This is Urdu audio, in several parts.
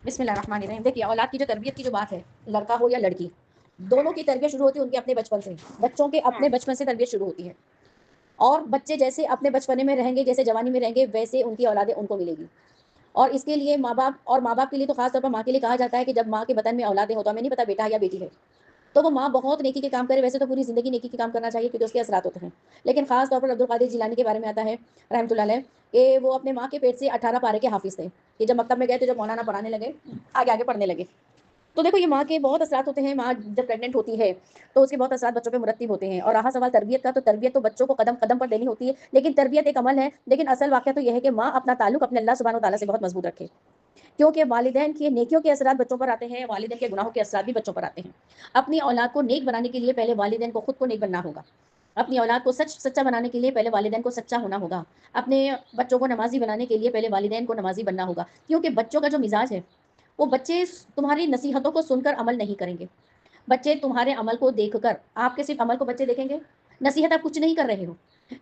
بسم اللہ الرحمن الرحیم. دیکھیے اولاد کی جو تربیت کی جو بات ہے، لڑکا ہو یا لڑکی، دونوں کی تربیت شروع ہوتی ہے ان کے اپنے بچپن سے. بچوں کے اپنے بچپن سے تربیت شروع ہوتی ہے، اور بچے جیسے اپنے بچپنے میں رہیں گے، جیسے جوانی میں رہیں گے، ویسے ان کی اولادیں ان کو ملے گی. اور اس کے لیے ماں باپ کے لیے تو خاص طور پر ماں کے لیے کہا جاتا ہے کہ جب ماں کے بدن میں اولادیں ہو تو ہمیں نہیں پتا بیٹا یا بیٹی ہے، تو وہ ماں بہت نیکی کے کام کرے. ویسے تو پوری زندگی نیکی کے کام کرنا چاہیے کیونکہ اس کے اثرات ہوتے ہیں، لیکن خاص طور پر عبد القادر جیلانی کے بارے میں آتا ہے رحمۃ اللہ علیہ کہ وہ اپنے ماں کے پیٹ سے 18 پارے کے حافظ تھے کہ جب مکتب میں گئے تو جب مولانا پڑھانے لگے، آگے آگے پڑھنے لگے. تو دیکھو یہ ماں کے بہت اثرات ہوتے ہیں. ماں جب پریگنٹ ہوتی ہے تو اس کے بہت اثرات بچوں پہ مرتب ہوتے ہیں. اور رہا سوال تربیت کا، تو تربیت تو بچوں کو قدم قدم پر دینی ہوتی ہے، لیکن تربیت ایک عمل ہے. لیکن اصل واقعہ تو یہ ہے کہ ماں اپنا تعلق اپنے اللہ سبحانہ و تعالیٰ سے بہت مضبوط رکھے، کیونکہ والدین کی نیکیوں کے اثرات بچوں پر آتے ہیں، والدین کے گناہوں کے اثرات بھی بچوں پر آتے ہیں. اپنی اولاد کو نیک بنانے کے لیے پہلے والدین کو خود کو نیک بننا ہوگا. اپنی اولاد کو سچا بنانے کے لیے پہلے والدین کو سچا ہونا ہوگا. اپنے بچوں کو نمازی بنانے کے لیے پہلے والدین کو نمازی بننا ہوگا، کیونکہ بچوں کا جو مزاج ہے وہ بچے تمہاری نصیحتوں کو سن کر عمل نہیں کریں گے. بچے تمہارے عمل کو دیکھ کر، آپ کے صرف عمل کو بچے دیکھیں گے، نصیحت آپ کچھ نہیں کر رہے ہو،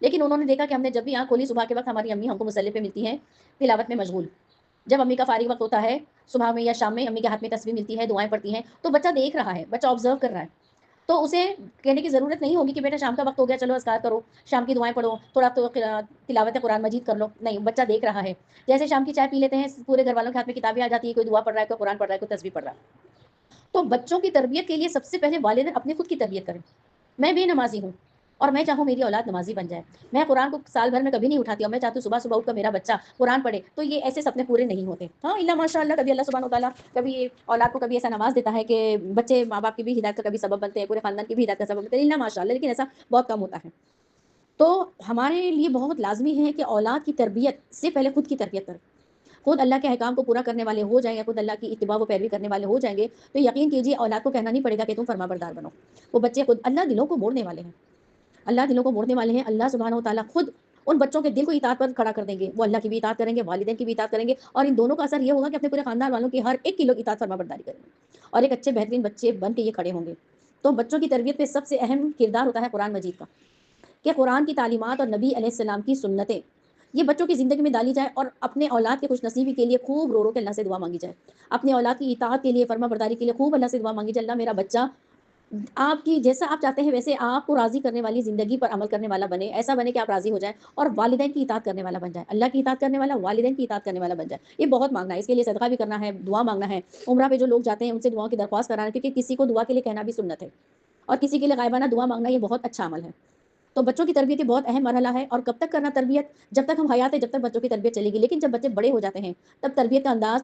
لیکن انہوں نے دیکھا کہ ہم نے جب بھی آنکھ کھولی صبح کے وقت ہماری امی ہم کو مصلی پہ ملتی ہیں تلاوت میں مشغول. جب امی کا فارغ وقت ہوتا ہے صبح میں یا شام میں، امی کے ہاتھ میں تسبیح ملتی ہے، دعائیں پڑتی ہیں، تو بچہ دیکھ رہا ہے، بچہ آبزرو کر رہا ہے. تو اسے کہنے کی ضرورت نہیں ہوگی کہ بیٹا شام کا وقت ہو گیا چلو اذکار کرو، شام کی دعائیں پڑھو، تھوڑا تو تلاوت قرآن مجید کر لو. نہیں، بچہ دیکھ رہا ہے. جیسے شام کی چائے پی لیتے ہیں، پورے گھر والوں کے ہاتھ میں کتابیں آ جاتی ہے، کوئی دعا پڑھ رہا ہے، کوئی قرآن پڑھ رہا ہے، کوئی تسبیح پڑھ رہا ہے. تو بچوں کی تربیت کے لیے سب سے پہلے والدین اپنے خود کی تربیت کریں. میں بھی نمازی ہوں اور میں چاہوں میری اولاد نمازی بن جائے. میں قرآن کو سال بھر میں کبھی نہیں اٹھاتی، اور میں چاہتی ہوں صبح صبح اٹھ کر میرا بچہ قرآن پڑھے. تو یہ ایسے سپنے پورے نہیں ہوتے. ہاں اللہ ماشاء اللہ، کبھی اللہ سبحانہ و تعالیٰ کبھی اولاد کو کبھی ایسا نواز دیتا ہے کہ بچے ماں باپ کی بھی ہدایت کا کبھی سبب بنتے ہیں، پورے خاندان کی بھی ہدایت کا سبب بنتے ہیں، اللہ ماشاء اللہ، لیکن ایسا بہت کم ہوتا ہے. تو ہمارے لیے بہت لازمی ہے کہ اولاد کی تربیت سے پہلے خود کی تربیت کریں. خود اللہ کے احکام کو پورا کرنے والے ہو جائیں گے، خود اللہ کی اتباع و پیروی کرنے والے ہو جائیں گے، تو یقین کیجیے اولاد کو کہنا نہیں پڑے گا کہ تم فرما بردار بنو. وہ بچے خود، اللہ دلوں کو موڑنے والے ہیں، اللہ دلوں کو موڑنے والے ہیں. اللہ سبحانہ و تعالیٰ خود ان بچوں کے دل کو اطاعت پر کھڑا کر دیں گے. وہ اللہ کی بھی اطاعت کریں گے، والدین کی بھی اطاعت کریں گے، اور ان دونوں کا اثر یہ ہوگا کہ اپنے پورے خاندان والوں کی ہر ایک کی لوگ اطاعت فرما برداری کریں گے، اور ایک اچھے بہترین بچے بن کے یہ کھڑے ہوں گے. تو بچوں کی تربیت پہ سب سے اہم کردار ہوتا ہے قرآن مجید کا، کہ قرآن کی تعلیمات اور نبی علیہ السلام کی سنتیں یہ بچوں کی زندگی میں ڈالی جائے، اور اپنے اولاد کے خوش نصیبی کے لیے خوب رو رو کے اللہ سے دعا مانگی جائے. اپنے اولاد کی اطاعت کے لیے، فرما برداری کے لیے خوب اللہ سے دعا مانگی جائے، اللہ میرا بچہ آپ کی جیسا آپ چاہتے ہیں ویسے آپ کو راضی کرنے والی زندگی پر عمل کرنے والا بنے، ایسا بنے کہ آپ راضی ہو جائیں، اور والدین کی اطاعت کرنے والا بن جائے، اللہ کی اطاعت کرنے والا، والدین کی اطاعت کرنے والا بن جائے. یہ بہت مانگنا ہے، اس کے لیے صدقہ بھی کرنا ہے، دعا مانگنا ہے. عمرہ پہ جو لوگ جاتے ہیں ان سے دعاؤں کی درخواست کرانا ہے، کیونکہ کسی کو دعا کے لیے کہنا بھی سنت ہے، اور کسی کے لیے غائبانہ دعا مانگنا یہ بہت اچھا عمل ہے. تو بچوں کی تربیت بہت اہم مرحلہ ہے. اور کب تک کرنا تربیت؟ جب تک ہم حیات ہے، جب تک بچوں کی تربیت چلے گی. لیکن جب بچے بڑے ہو جاتے ہیں تب تربیت کا انداز